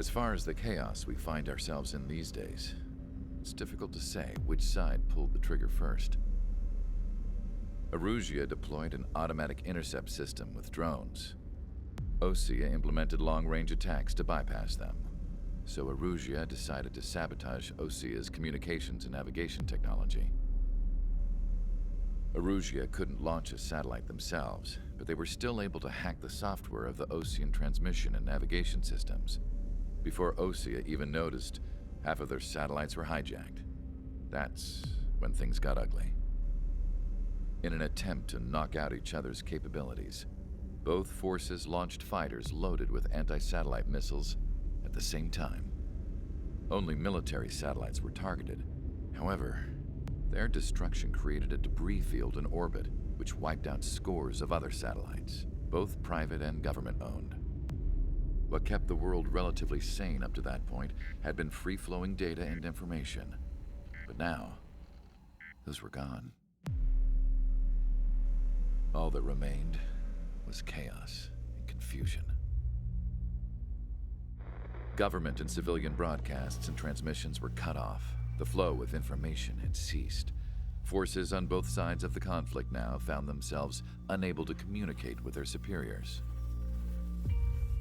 As far as the chaos we find ourselves in these days, it's difficult to say which side pulled the trigger first. Erusia deployed an automatic intercept system with drones. Osea implemented long-range attacks to bypass them. So Erusia decided to sabotage Osea's communications and navigation technology. Erusia couldn't launch a satellite themselves, but they were still able to hack the software of the Osean transmission and navigation systems. Before Osea even noticed, half of their satellites were hijacked. That's when things got ugly. In an attempt to knock out each other's capabilities, both forces launched fighters loaded with anti-satellite missiles at the same time. Only military satellites were targeted. However, their destruction created a debris field in orbit, which wiped out scores of other satellites, both private and government-owned. What kept the world relatively sane up to that point had been free-flowing data and information. But now, those were gone. All that remained was chaos and confusion. Government and civilian broadcasts and transmissions were cut off. The flow of information had ceased. Forces on both sides of the conflict now found themselves unable to communicate with their superiors.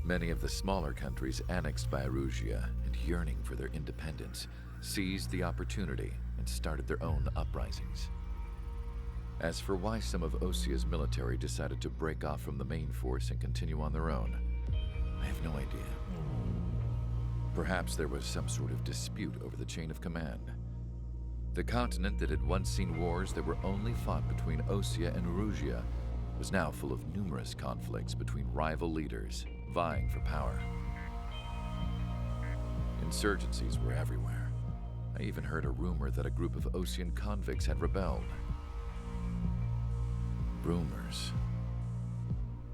Many of the smaller countries annexed by Erusia and yearning for their independence seized the opportunity and started their own uprisings. As for why some of Osea's military decided to break off from the main force and continue on their own, I have no idea. Perhaps there was some sort of dispute over the chain of command. The continent that had once seen wars that were only fought between Osea and Erusia was now full of numerous conflicts between rival leaders vying for power. Insurgencies were everywhere. I even heard a rumor that a group of Osean convicts had rebelled. Rumors.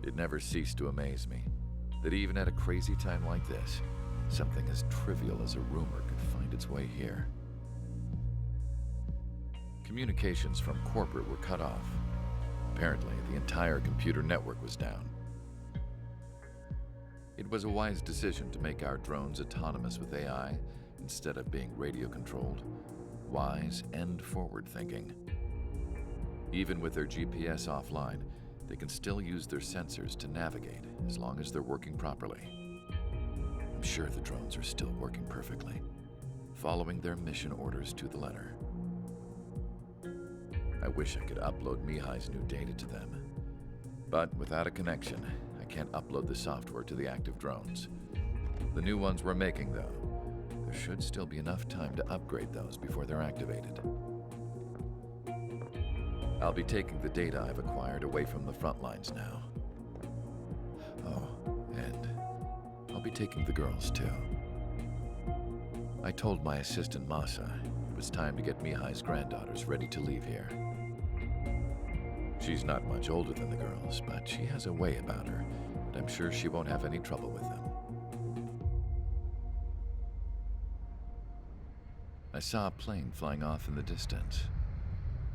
It never ceased to amaze me that even at a crazy time like this, something as trivial as a rumor could find its way here. Communications from corporate were cut off. Apparently, the entire computer network was down. It was a wise decision to make our drones autonomous with AI instead of being radio-controlled. Wise and forward-thinking. Even with their GPS offline, they can still use their sensors to navigate as long as they're working properly. I'm sure the drones are still working perfectly, following their mission orders to the letter. I wish I could upload Mihai's new data to them. But without a connection, I can't upload the software to the active drones. The new ones we're making, though, there should still be enough time to upgrade those before they're activated. I'll be taking the data I've acquired away from the front lines now. Oh, and I'll be taking the girls too. I told my assistant Masa it was time to get Mihai's granddaughters ready to leave here. She's not much older than the girls, but she has a way about her, and I'm sure she won't have any trouble with them. I saw a plane flying off in the distance.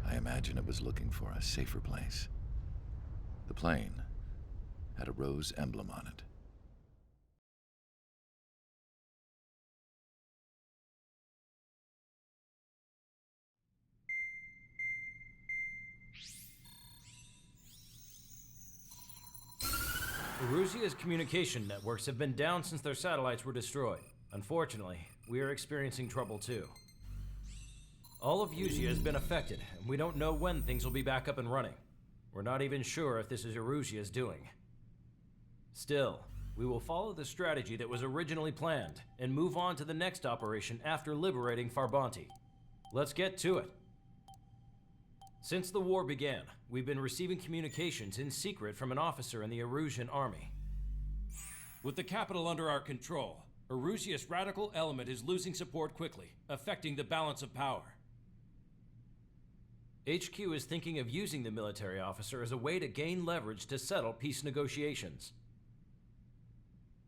I imagine it was looking for a safer place. The plane had a rose emblem on it. Erusia's communication networks have been down since their satellites were destroyed. Unfortunately, we are experiencing trouble too. All of Usia has been affected, and we don't know when things will be back up and running. We're not even sure if this is Erusia's doing. Still, we will follow the strategy that was originally planned, and move on to the next operation after liberating Farbanti. Let's get to it. Since the war began, we've been receiving communications in secret from an officer in the Erusian army. With the capital under our control, Erusia's radical element is losing support quickly, affecting the balance of power. HQ is thinking of using the military officer as a way to gain leverage to settle peace negotiations.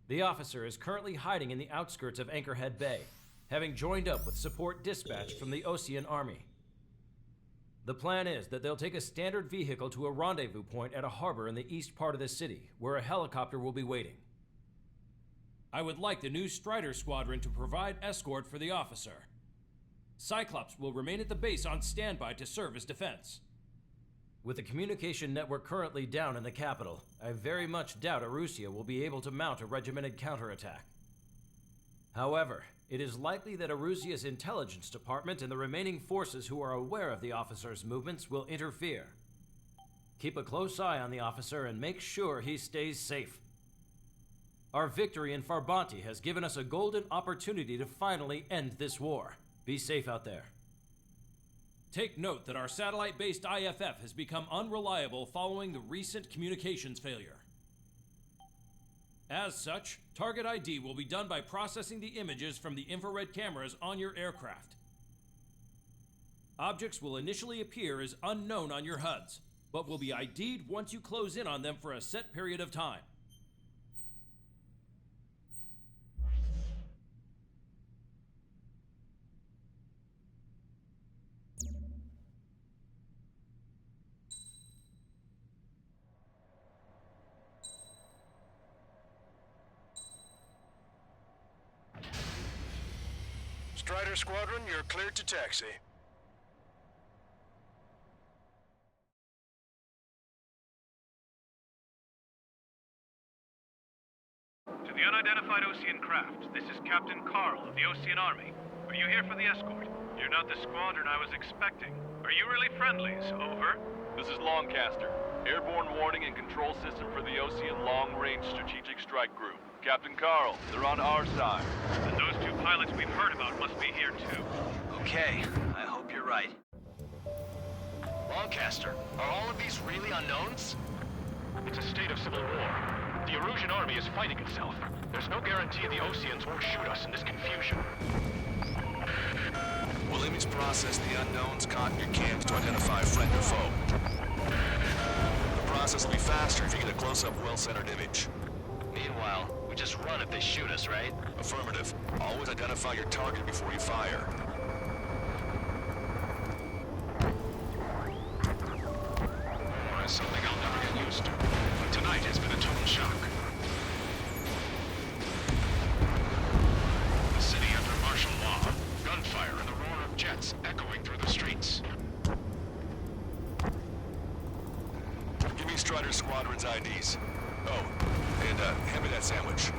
The officer is currently hiding in the outskirts of Anchorhead Bay, having joined up with support dispatched from the Osean army. The plan is that they'll take a standard vehicle to a rendezvous point at a harbor in the east part of the city, where a helicopter will be waiting. I would like the new Strider Squadron to provide escort for the officer. Cyclops will remain at the base on standby to serve as defense. With the communication network currently down in the capital, I very much doubt Arusea will be able to mount a regimented counterattack. However, it is likely that Arusea's intelligence department and the remaining forces who are aware of the officer's movements will interfere. Keep a close eye on the officer and make sure he stays safe. Our victory in Farbanti has given us a golden opportunity to finally end this war. Be safe out there. Take note that our satellite-based IFF has become unreliable following the recent communications failure. As such, target ID will be done by processing the images from the infrared cameras on your aircraft. Objects will initially appear as unknown on your HUDs, but will be ID'd once you close in on them for a set period of time. Strider Squadron, you're cleared to taxi. To the unidentified Osean craft, this is Captain Carl of the Osean Army. Are you here for the escort? You're not the squadron I was expecting. Are you really friendlies? Over. This is Longcaster. Airborne warning and control system for the Osean Long Range Strategic Strike Group. Captain Carl, they're on our side. And those two pilots we've heard about must be here too. Okay, I hope you're right. Longcaster, are all of these really unknowns? It's a state of civil war. The Erusian army is fighting itself. There's no guarantee the Oseans won't shoot us in this confusion. We'll image process the unknowns caught in your cams to identify friend or foe. The process will be faster if you get a close-up, well-centered image. Meanwhile, we just run if they shoot us, right? Affirmative. Always identify your target before you fire. War is something I'll never get used to. But tonight has been a total shock. The city under martial law, gunfire and the roar of jets echoing through the streets. Give me Strider Squadron's IDs. Oh, and hand me that sandwich.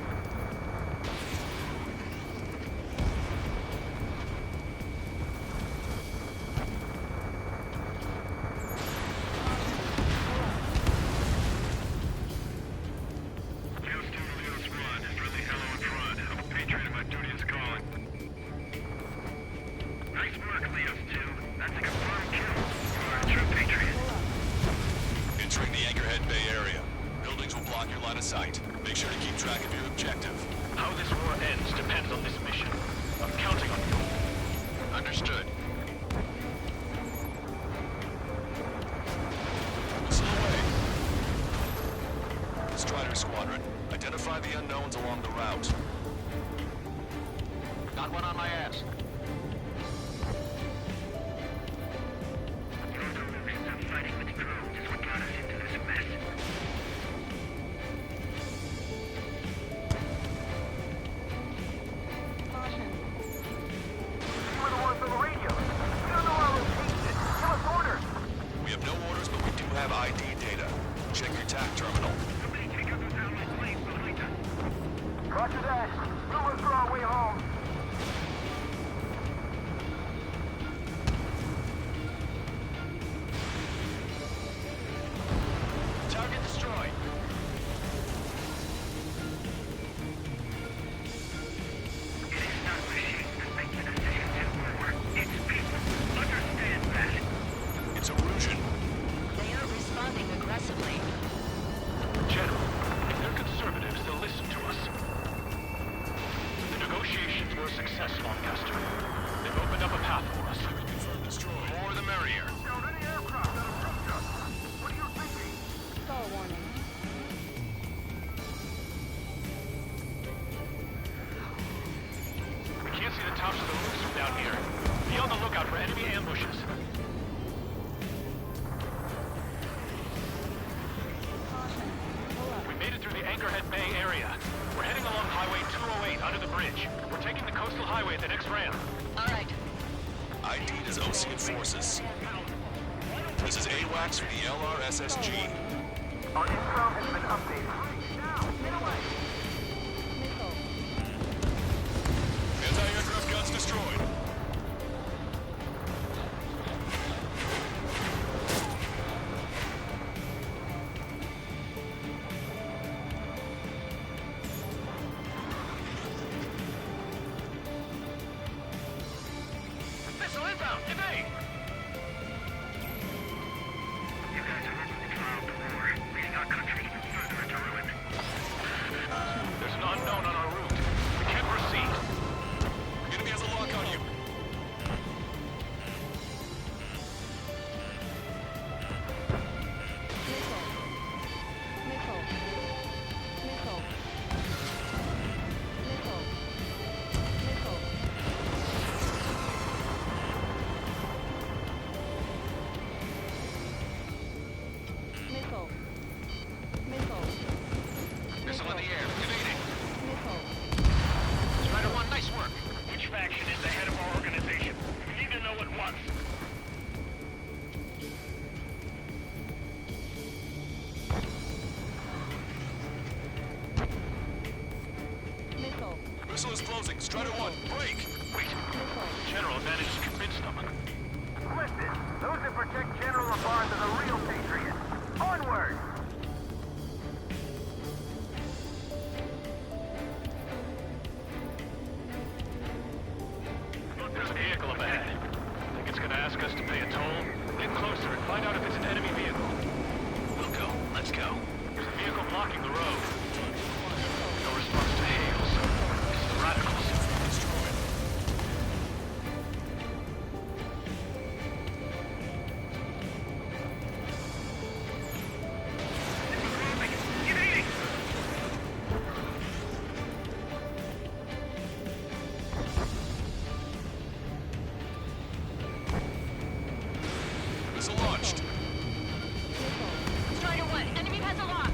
Entering the Anchorhead Bay area. Buildings will block your line of sight. Make sure to keep track of your objective. How this war ends depends on this mission. I'm counting on you. Understood. Whistle away. Strider Squadron, identify the unknowns along the route. Got one on my ass. Fighting with drones is what got us into this mess. Caution. You were the ones on the radio. We don't know our location. Give us orders. We have no orders, but we do have ID data. Check your TAC terminal. Somebody take out those allied planes behind us. Roger that. the next ramp. All right. ID'd as Ocean Forces. This is AWACS for the LRSSG. Our intro has been updated. Now, get away! Anti-aircraft guns destroyed. Missile inbound! Evade! You guys are working the trial of war, leading our country even further into ruin. There's an unknown on our route. We can't proceed. Enemy has a lock on you. Missile in the air. Evading. Strider 1, nice work. Which faction is the head of our organization? We need to know at once. Missile is closing. Strider 1, break! Wait. General managed to convince them. Listen, those that protect General LaBarge are the real patriots. Onward! There's a vehicle up ahead. Think it's gonna ask us to pay a toll? Get closer and find out if it's an enemy vehicle. We'll go. Let's go. There's a vehicle blocking the road. No response to hails. It's the radicals. Evading! Missile launched. Strider 1, enemy has a lock.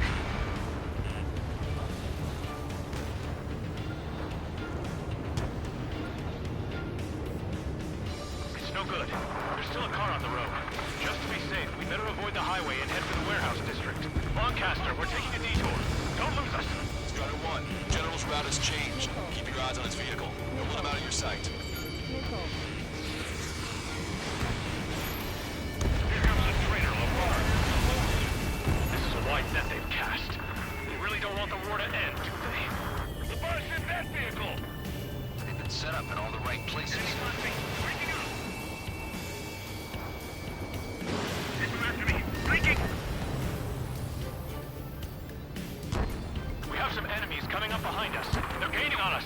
It's no good. There's still a car on the road. Just to be safe, we better avoid the highway and head for the warehouse district. Lancaster, we're taking a detour. Don't lose us. Strider 1, General's route has changed. Keep your eyes on his vehicle. Don't let him out of your sight. Here comes the traitor, LaBarge. This is a wide net they've cast. They really don't want the war to end, do they? LaBarge in that vehicle! They've been set up in all the right places. Breaking up! Missile after me! Breaking! We have some enemies coming up behind us. They're gaining on us.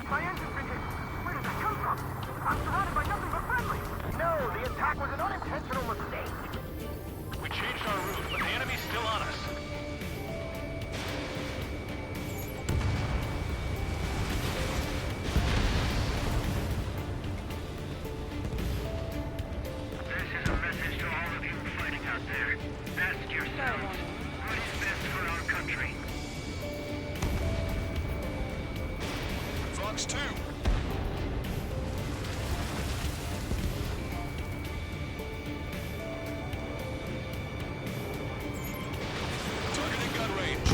My engine's been hit. Where did that come from? I'm surrounded by nothing but friendly. No, the attack was an unintentional mistake. We changed our route, but the enemy's still on us. This is a message to all of you fighting out there. Ask yourselves, what is best for our country? Fox 2. Targeting gun range.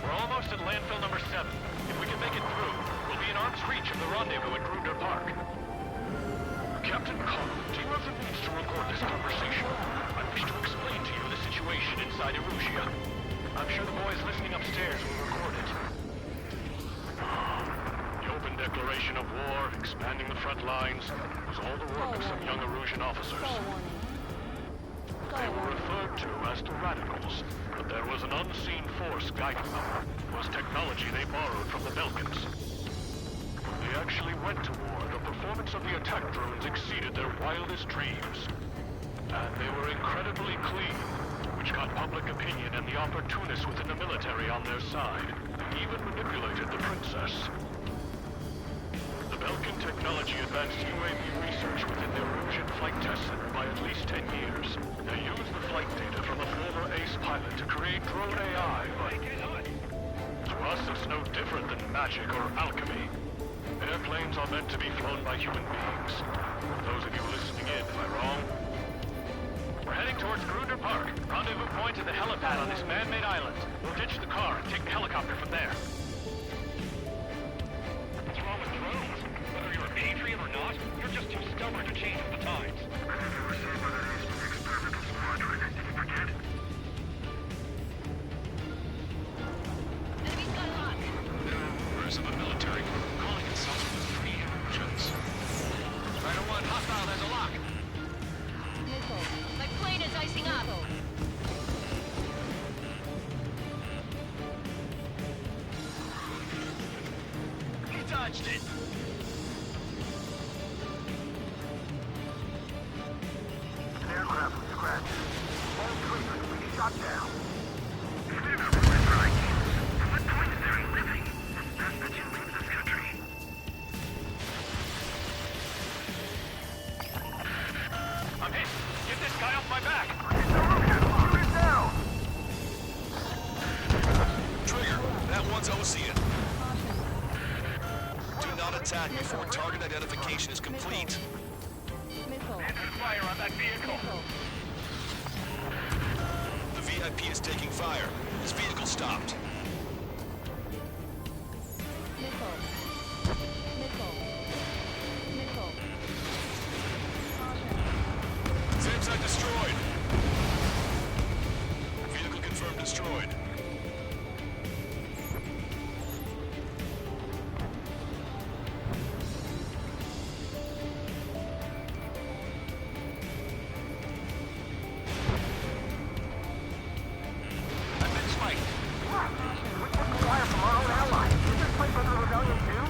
We're almost at landfill number 7. If we can make it through, we'll be in arm's reach of the rendezvous at Gruner Park. Captain Carl, do you have the means to record this conversation? I wish to explain to you the situation inside Erusia. I'm sure the boys listening upstairs will record it. The open declaration of war, expanding the front lines, was all the work of some young Erusian officers. They were referred to as the Radicals, but there was an unseen force guiding them. It was technology they borrowed from the Belkans. When they actually went to war, the performance of the attack drones exceeded their wildest dreams. And they were incredibly clean. which got public opinion and the opportunists within the military on their side. They even manipulated the princess. The Belkin technology advanced UAV research within the Erusian Flight Test Center by at least 10 years. They used the flight data from a former ace pilot to create drone AI, but to us it's no different than magic or alchemy. Airplanes are meant to be flown by human beings. Those of you listening in, am I wrong? We're heading towards Gruner Park. Rendezvous point at the helipad on this man-made island. We'll ditch the car and take the helicopter from there. What's wrong with drones? Whether you're a patriot or not, you're just too stubborn to change with the times. Enemy's got a lock. Members of a military group calling itself the Free Erusians. Rider 1, hostile, there's a lock. My plane is icing up. He dodged it! An aircraft was scratched. All three are to be shot down. What point is there in living? It's best that you leave this country. I'm hit! Get this guy off my back! Shoot it down! Trigger, that one's Ocean. Do not attack before target identification is complete. Fire on that vehicle! The VIP is taking fire. His vehicle stopped. Same side destroyed. Vehicle confirmed destroyed. I've been spiked. We took fire from our own allies. Is this place under rebellion too?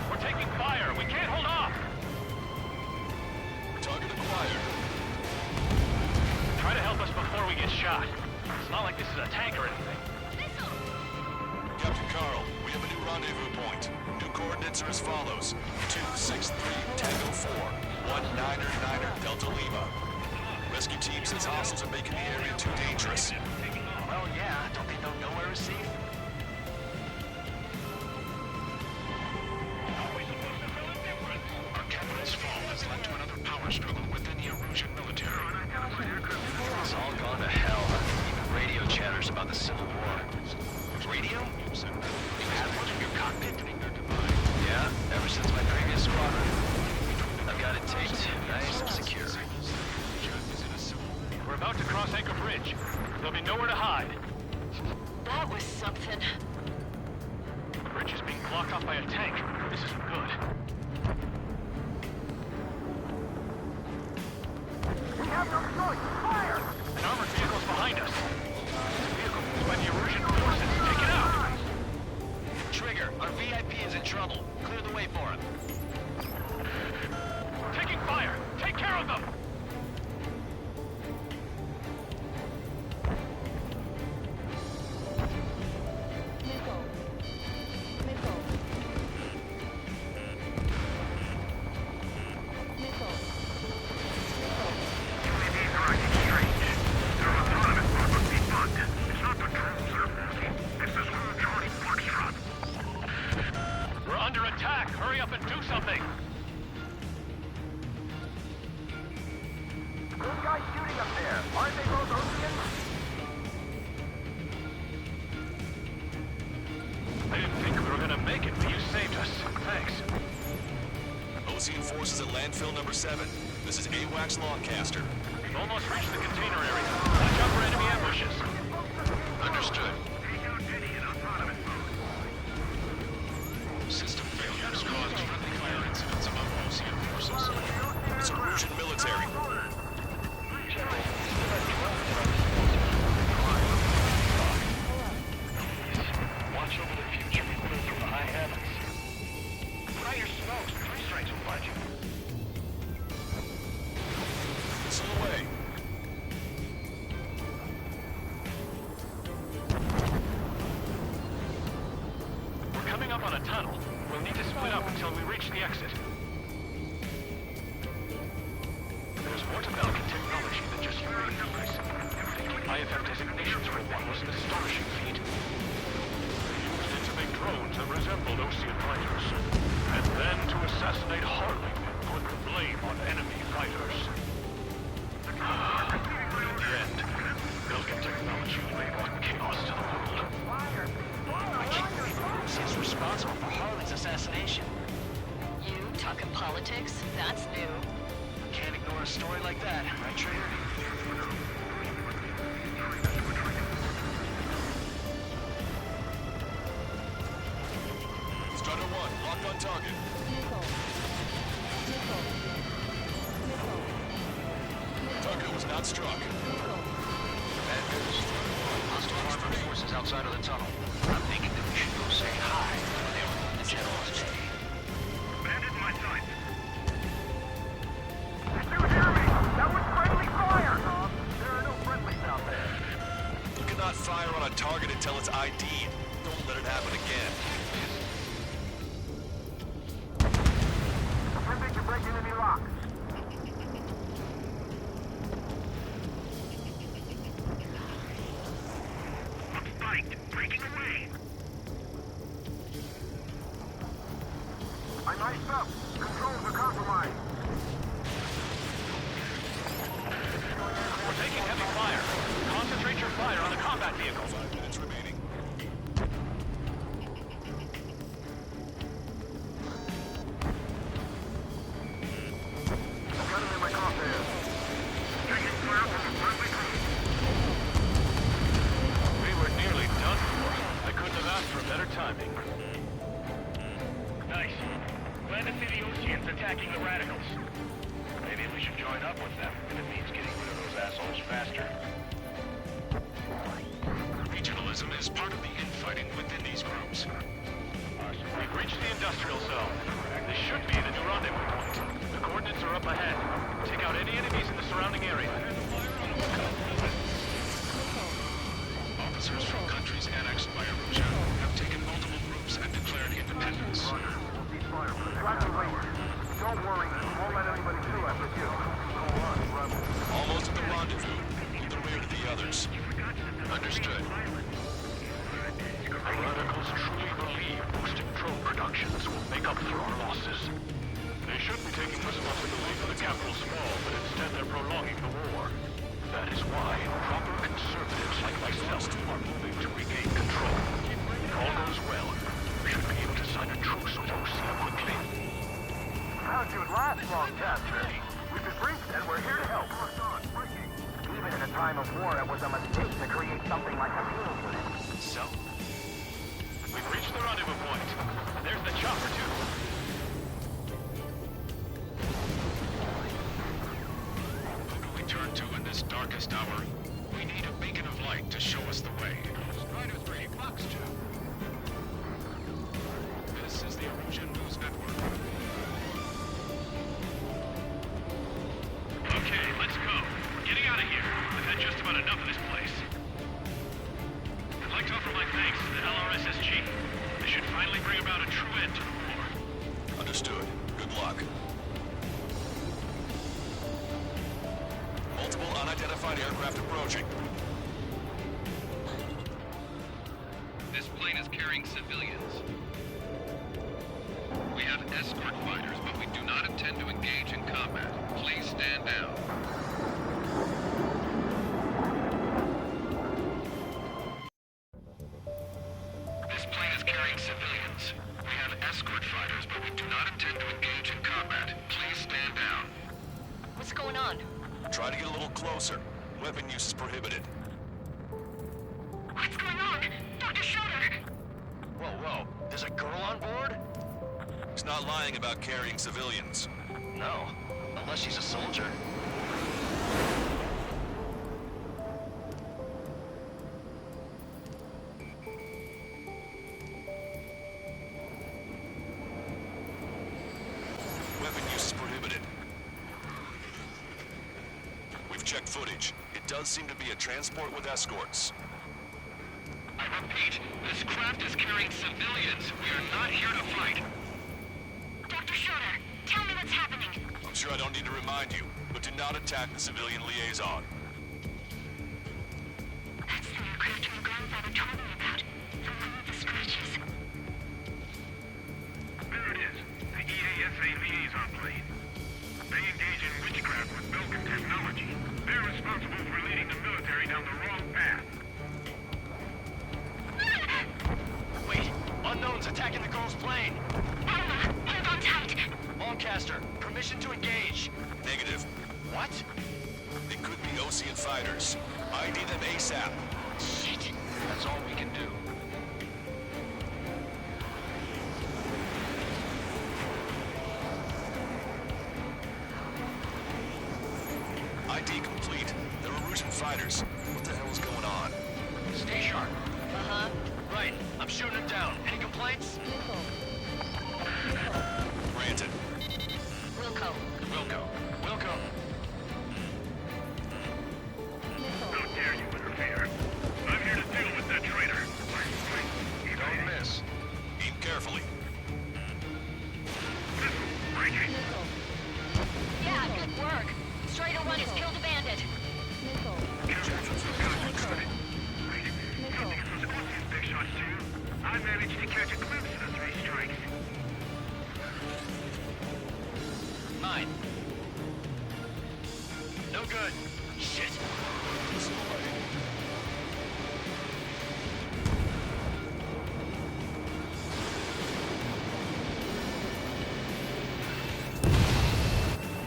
We're taking fire! We can't hold off! Target acquired. Try to help us before we get shot. It's not like this is a tank or anything. Captain Carl, we have a new rendezvous point. New coordinates are as follows. 263 Tango 4, 1999 Delta Lima. Rescue team says hostiles are making the area too dangerous. Well, yeah, don't they know nowhere is safe? Our capital's fall has led to another power struggle within the Erusian military. It's all gone to hell. Even radio chatters about the Civil War. Radio? You have one in your cockpit? Yeah, ever since my previous squadron. I've got it taped, nice and secure. We're about to cross Anchor Bridge. There'll be nowhere to hide. That was something. The bridge is being blocked off by a tank. This isn't good. We have no choice. Fire! An armored vehicle's behind us. The vehicle moved by the Erusian forces. Take it out! Trigger, our VIP is in trouble. Clear the way for him. Taking fire! Take care of them! We're under attack! Hurry up and do something! Those guys shooting up there. Aren't they both Oceans? I didn't think we were gonna make it, but you saved us. Thanks. Ocean forces at landfill number 7. This is AWACS Longcaster. We've almost reached the container area. Watch out for enemy ambushes. Understood. System failures caused friendly fire incidents among Ocean forces. It's Erusian military. Watch over the future equal from the high heavens. Fire your smokes. 3 strikes will find you. up on a tunnel. We'll need to split up until we reach the exit. There's more to Falcon technology than just UAVs. IFF designations for one was an astonishing feat. They used it to make drones that resembled Osean fighters. And then to assassinate Harling and put the blame on enemy fighters. But in the end, Falcon technology brought chaos to the world. I can't believe Russia's responsible for Harley's assassination. You talking politics? That's new. Can't ignore a story like that, right, Trigger? Strider 1, locked on target. Target was not struck. Bad news. Hostile armored forces outside of the tunnel. I'm thinking that we should go say hi when they're in the general's bay. Bandit my sight. Did you hear me? That was friendly fire! There are no friendlies out there. You cannot fire on a target until it's ID'd. Don't let it happen again. Attempting to break in any lock. Spiked. Breaking away. I'm iced up. Controls are compromised. We're taking heavy fire. Concentrate your fire on the combat vehicle. 5 minutes remaining. Got him in my crosshairs. Taking fire from the friendly crew. We were nearly done for. I couldn't have asked for better timing. Nice. Glad to see the Oceans attacking the radicals. Maybe we should join up with them if it means getting rid of those assholes faster. Regionalism is part of the infighting within these groups. We've reached the industrial zone. This should be the new rendezvous point. The coordinates are up ahead. Take out any enemies in the surrounding area. Officers from countries annexed by Erosia have taken multiple groups and declared independence. Don't worry, we won't let anybody through after you. Almost at the rendezvous, in the rear of the others. Understood. The radicals truly believe boosting drone productions will make up for our losses. They should be taking responsibility for the capital's fall, but instead they're prolonging the war. That is why proper conservatives like myself are moving to regain control. If all goes well, we should be able to sign a truce with Osea quickly. How'd you last long, Caster? We've been briefed and we're here to help. Even in a time of war, it was a mistake to create something like a field unit. So? We've reached the rendezvous point. And there's the chopper, too. Who do we turn to in this darkest hour? We need a beacon of light to show us the way. Strider 3, Fox 2. This is the Erosion News Network. Okay, let's go. We're getting out of here. I've had just about enough of this place. I'd like to offer my thanks to the LRSSG. They should finally bring about a true end to the war. Understood. Good luck. Multiple unidentified aircraft approaching. This plane is carrying civilians. We have escort fighters, but we do not intend to engage in combat. Please stand down. This plane is carrying civilians. We have escort fighters, but we do not intend to engage in combat. Please stand down. What's going on? Try to get a little closer. Weapon use is prohibited. What's going on? Dr. Schroeder! Whoa, whoa. There's a girl on board? He's not lying about carrying civilians. No. Unless she's a soldier. Weapon use is prohibited. We've checked footage. It does seem to be a transport with escorts. I've Repeat, this craft is carrying civilians. We are not here to fight. Dr. Schroeder, tell me what's happening. I'm sure I don't need to remind you, but do not attack the civilian liaison. That's the aircraft my grandfather told me about. The one with the scratches. There it is. The EASA liaison plane. They engage in witchcraft with Belkin technology. They're responsible for leading the military down the wrong path. Wait, unknowns attacking the girl's plane. Alma, hold on tight. Lancaster, permission to engage. Negative. What? They could be Osean fighters. ID them ASAP. Shit. That's all we can do. ID complete. They're Erusian fighters. What the hell is going on? Stay sharp. Uh-huh. Right, I'm shooting them down. Any complaints? Granted. Wilco. Wilco. How dare you interfere? I'm here to deal with that traitor. Don't miss. Aim carefully. Breaking. Yeah, good work. Strider 1 has killed a bandit. Something from the Osean big shots too. I managed to catch a glimpse of the 3 strikes. Mine. No good. Shit.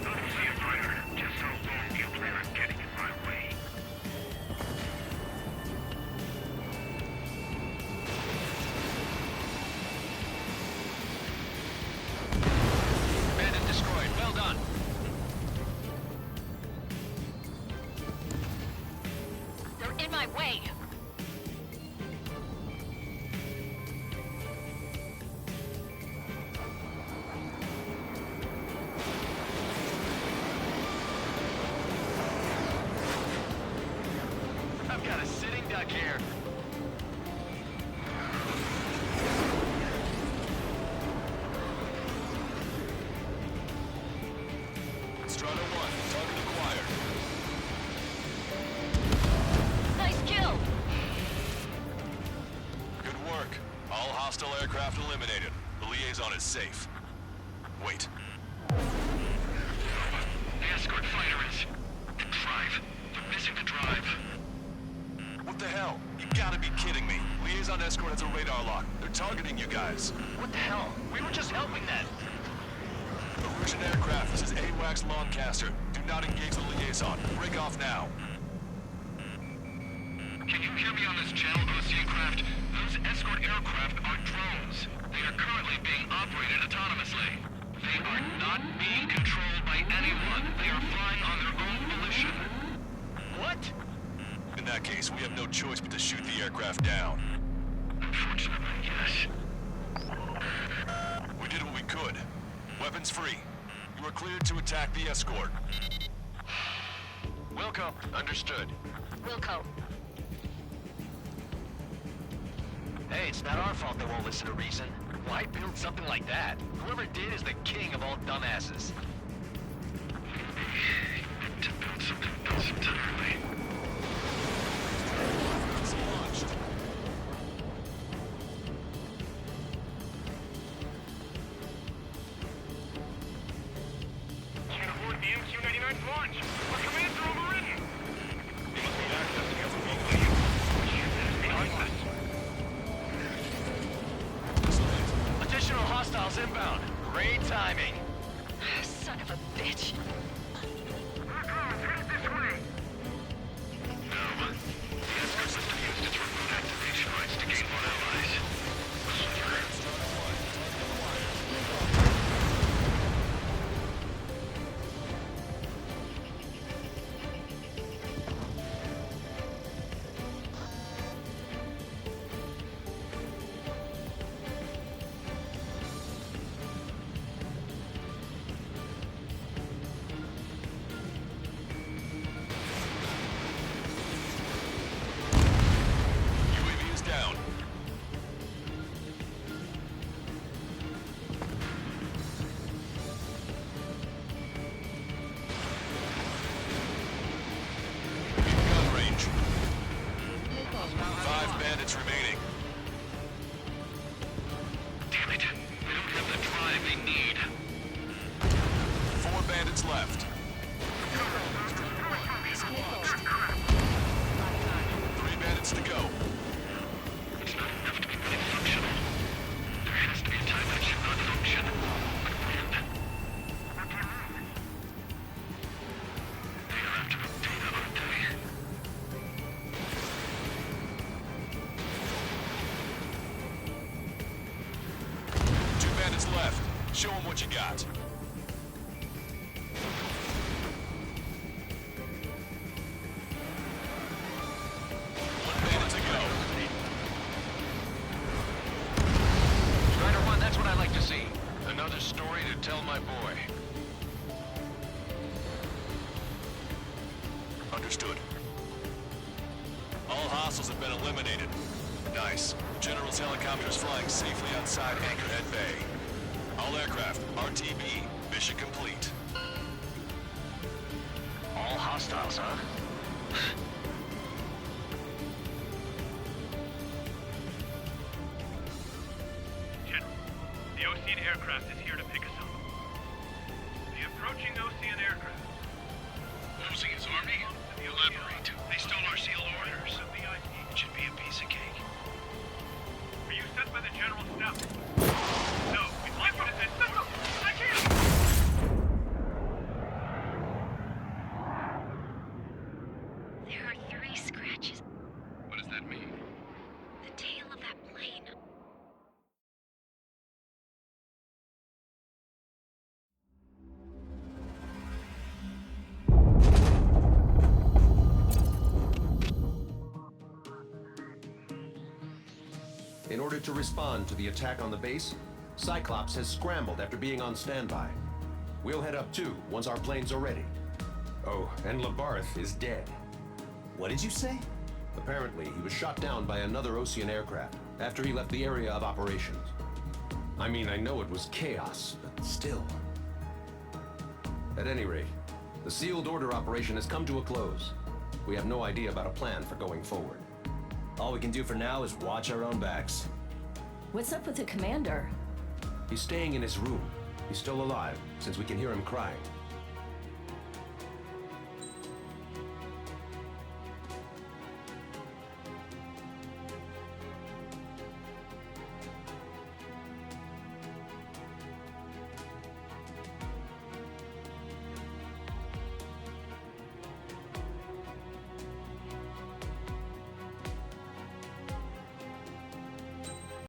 Osean fighter, just how long do you plan on getting in my way? Bandit destroyed. Well done. They're in my way. I've got a sitting duck here. Strider 1, target acquired. Nice kill. Good work. All hostile aircraft eliminated. The liaison is safe. Wait. The escort fighter is... The drive. They're missing the drive. What the hell? You gotta be kidding me. Liaison escort has a radar lock. They're targeting you guys. What the hell? We were just helping that. Erusian aircraft, this is AWACS Lancaster. Do not engage the liaison. Break off now. Can you hear me on this channel, Osean craft? Those escort aircraft are drones. They are currently being operated autonomously. They are not being controlled by anyone. They are flying on their own volition. What? In that case, we have no choice but to shoot the aircraft down. Unfortunately, yes. We did what we could. Weapons free. You are cleared to attack the escort. Wilco. Understood. Wilco. Hey, it's not our fault they won't listen to reason. Why build something like that? Whoever did is the king of all dumbasses. To build something else entirely. It's launched. Can't afford the MQ-99's launch. Our commands are overridden. They must be accessing us from all Can't behind us. Additional hostiles inbound. Great timing. Son of a bitch. Our drones headed this way. No. The escort system used its remote activation rights to gain more allies. Show them what you got. One bandit to go. Strider 1, that's what I like to see. Another story to tell my boy. Understood. All hostiles have been eliminated. Nice. General's helicopter is flying safely outside Anchorhead Bay. All aircraft, RTB, mission complete. All hostiles, huh? General, the Osean aircraft is here to pick us up. The approaching Osean aircraft. Osean's army? Elaborate. They stole our sealed orders. It should be a piece of cake. Were you sent by the General's staff? No, we'd like you to send... I can't! There are 3 scratches. What does that mean? The tail of that plane. In order to respond to the attack on the base, Cyclops has scrambled after being on standby. We'll head up too, once our planes are ready. Oh, and Labarth is dead. What did you say? Apparently, he was shot down by another Osean aircraft after he left the area of operations. I mean, I know it was chaos, but still. At any rate, the sealed order operation has come to a close. We have no idea about a plan for going forward. All we can do for now is watch our own backs. What's up with the commander? He's staying in his room. He's still alive, since we can hear him crying.